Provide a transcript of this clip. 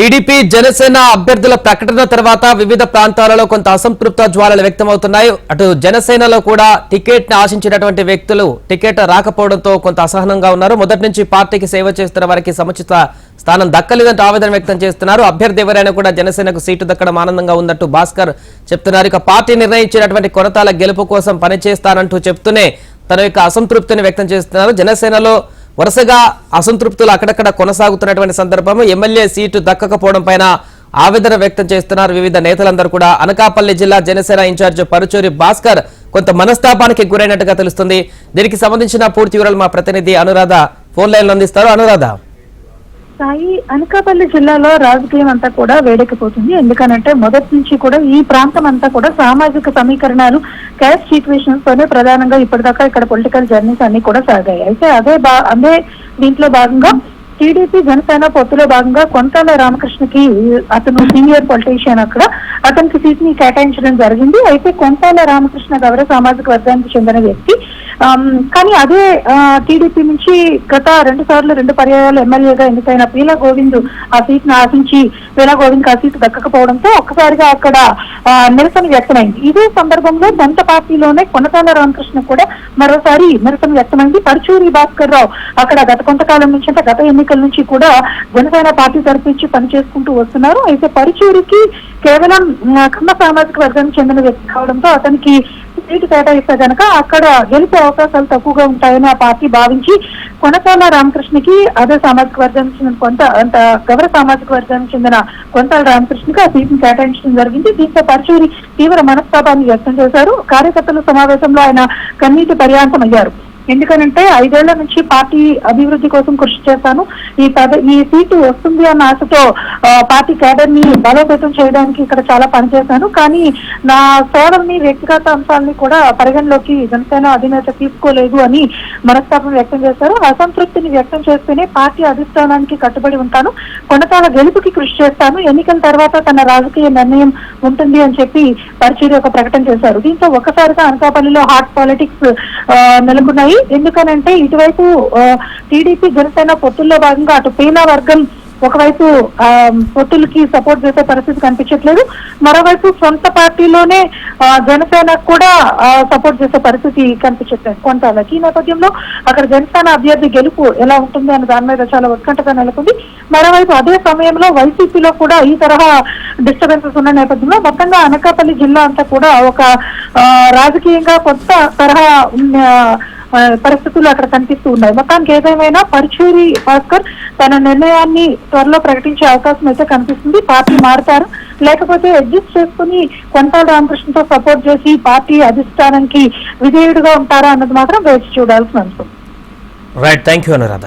TDP Janasena అభ్యర్థుల ప్రకటన తర్వాత వివిధ ప్రాంతాలలో కొంత అసంతృప్త జ్వాలలు వ్యక్తమవుతున్నాయి. అటు జనసేనలో కూడా టికెట్ ని ఆశించినటువంటి వ్యక్తులు టికెట్ రాకపోవడంతో కొంత అసహనంగా ఉన్నారు. మొదటి నుంచి పార్టీకి సేవ చేస్తున్న వారికి సముచిత స్థానం దక్కలేదంటూ ఆవేదన వ్యక్తం చేస్తున్నారు. అభ్యర్థి ఎవరైనా కూడా జనసేనకు సీటు దక్కడం ఆనందంగా ఉందంటూ భాస్కర్ చెప్తున్నారు. ఇక పార్టీ నిర్ణయించినటువంటి కొనతాల గెలుపు కోసం పనిచేస్తానంటూ చెప్తూనే తన యొక్క అసంతృప్తిని వ్యక్తం చేస్తున్నారు. జనసేనలో వరుసగా అసంతృప్తులు అక్కడక్కడ కొనసాగుతున్నటువంటి సందర్భంలో ఎమ్మెల్యే సీటు దక్కకపోవడం పైన ఆవేదన వ్యక్తం చేస్తున్నారు వివిధ నేతలందరూ కూడా. అనకాపల్లి జిల్లా జనసేన ఇన్ఛార్జ్ పరుచూరి భాస్కర్ కొంత మనస్తాపానికి గురైనట్టుగా తెలుస్తుంది. దీనికి సంబంధించిన పూర్తి వివరాలు మా ప్రతినిధి అనురాధ ఫోన్ లైన్ లో అందిస్తారు. అనురాధ, సాయి, అనకాపల్లి జిల్లాలో రాజకీయం అంతా కూడా వేడెక్కిపోతుంది. ఎందుకనంటే మొదటి నుంచి కూడా ఈ ప్రాంతం అంతా కూడా సామాజిక సమీకరణాలు, క్యాస్ట్ ఈక్వేషన్స్ తోనే ప్రధానంగా ఇప్పటిదాకా ఇక్కడ పొలిటికల్ జర్నీస్ అన్ని కూడా సాగాయి. అయితే అదే దీంట్లో భాగంగా టీడీపీ జనసేన పొత్తులో భాగంగా కొంతాల రామకృష్ణకి, అతను సీనియర్ పొలిటీషియన్, అతనికి సీట్ ని కేటాయించడం జరిగింది. అయితే కొంతాల రామకృష్ణ గౌరవ సామాజిక వర్గానికి చెందిన వ్యక్తి. కానీ అదే టీడీపీ నుంచి గత 2 పర్యాయాలు ఎమ్మెల్యేగా ఎన్నికైన పీలా గోవింద్ ఆ సీట్ ను ఆశించి పీలా గోవింద్ ఆ సీట్ దక్కకపోవడంతో ఒక్కసారిగా అక్కడ నిరసన వ్యక్తమైంది. ఇదే సందర్భంలో సొంత పార్టీలోనే కొనతాల రామకృష్ణ కూడా మరోసారి నిరసన వ్యక్తమైంది. పరుచూరి భాస్కర్ రావు అక్కడ గత కొంతకాలం నుంచి, అంటే గత ఎన్నికల నుంచి కూడా జనసేన పార్టీ తరఫు నుంచి పనిచేసుకుంటూ వస్తున్నారు. అయితే పరుచూరికి కేవలం కమ్మ సామాజిక వర్గానికి చెందిన వ్యక్తి కావడంతో అతనికి సీటు కేటాయిస్తే కనుక అక్కడ గెలిపే అవకాశాలు తక్కువగా ఉంటాయని ఆ పార్టీ భావించి కొనతాల రామకృష్ణకి, అదే సామాజిక వర్గానికి చెందిన గౌరవ సామాజిక వర్గానికి చెందిన కొంతాల రామకృష్ణకి ఆ సీటును కేటాయించడం జరిగింది. దీంతో పరుచూరి తీవ్ర మనస్తాపాన్ని వ్యక్తం చేశారు. కార్యకర్తల సమావేశంలో ఆయన కన్నీటి పర్యాంతం అయ్యారు. ఎందుకనంటే 5 ఏళ్ల నుంచి పార్టీ అభివృద్ధి కోసం కృషి చేస్తాను, ఈ సీటు వస్తుంది అన్న ఆశతో పార్టీ క్యాడర్ ని బలోపేతం చేయడానికి ఇక్కడ చాలా పనిచేశాను. కానీ నా సేవల్ని, వ్యక్తిగత అంశాలని కూడా పరిగణలోకి జనసేన అధినేత తీసుకోలేదు అని మనస్తాపం వ్యక్తం చేశారు. అసంతృప్తిని వ్యక్తం చేస్తేనే పార్టీ అధిష్టానానికి కట్టుబడి ఉంటాను, కొనతాల గెలుపుకి కృషి చేస్తాను, ఎన్నికల తర్వాత తన రాజకీయ నిర్ణయం ఉంటుంది అని చెప్పి పరుచూరి ఒక ప్రకటన చేశారు. దీంతో ఒక్కసారిగా అనకాపల్లిలో హాట్ పాలిటిక్స్ నెలకొన్నాయి. ఎందుకనంటే ఇటువైపు టీడీపీ జనసేన పొత్తుల్లో భాగంగా అటు పీలా వర్గం ఒకవైపు పొత్తులకి సపోర్ట్ చేసే పరిస్థితి కనిపించట్లేదు, మరోవైపు సొంత పార్టీలోనే జనసేన కూడా సపోర్ట్ చేసే పరిస్థితి కనిపించట్లేదు కొంతలకి. ఈ నేపథ్యంలో అక్కడ జనసేన అభ్యర్థి గెలుపు ఎలా ఉంటుంది అనే దాని మీద చాలా ఉత్కంఠగా నెలకొంది. మరోవైపు అదే సమయంలో వైసీపీలో కూడా ఈ తరహా డిస్టర్బెన్సెస్ ఉన్న నేపథ్యంలో మొత్తంగా అనకాపల్లి జిల్లా అంతా కూడా ఒక రాజకీయంగా కొత్త తరహా పరిస్థితులు అక్కడ కనిపిస్తూ ఉన్నాయి. మొత్తానికి ఏదేమైనా పరుచూరి భాస్కర్ తన నిర్ణయాన్ని త్వరలో ప్రకటించే అవకాశం అయితే కనిపిస్తుంది. పార్టీ మారుతారు, లేకపోతే అడ్జస్ట్ చేసుకుని కొంతాల రామకృష్ణతో సపోర్ట్ చేసి పార్టీ అధిష్టానానికి విధేయుడుగా ఉంటారా అన్నది మాత్రం వేచి చూడాల్సిన అంశం. Right, thank you Anuradha.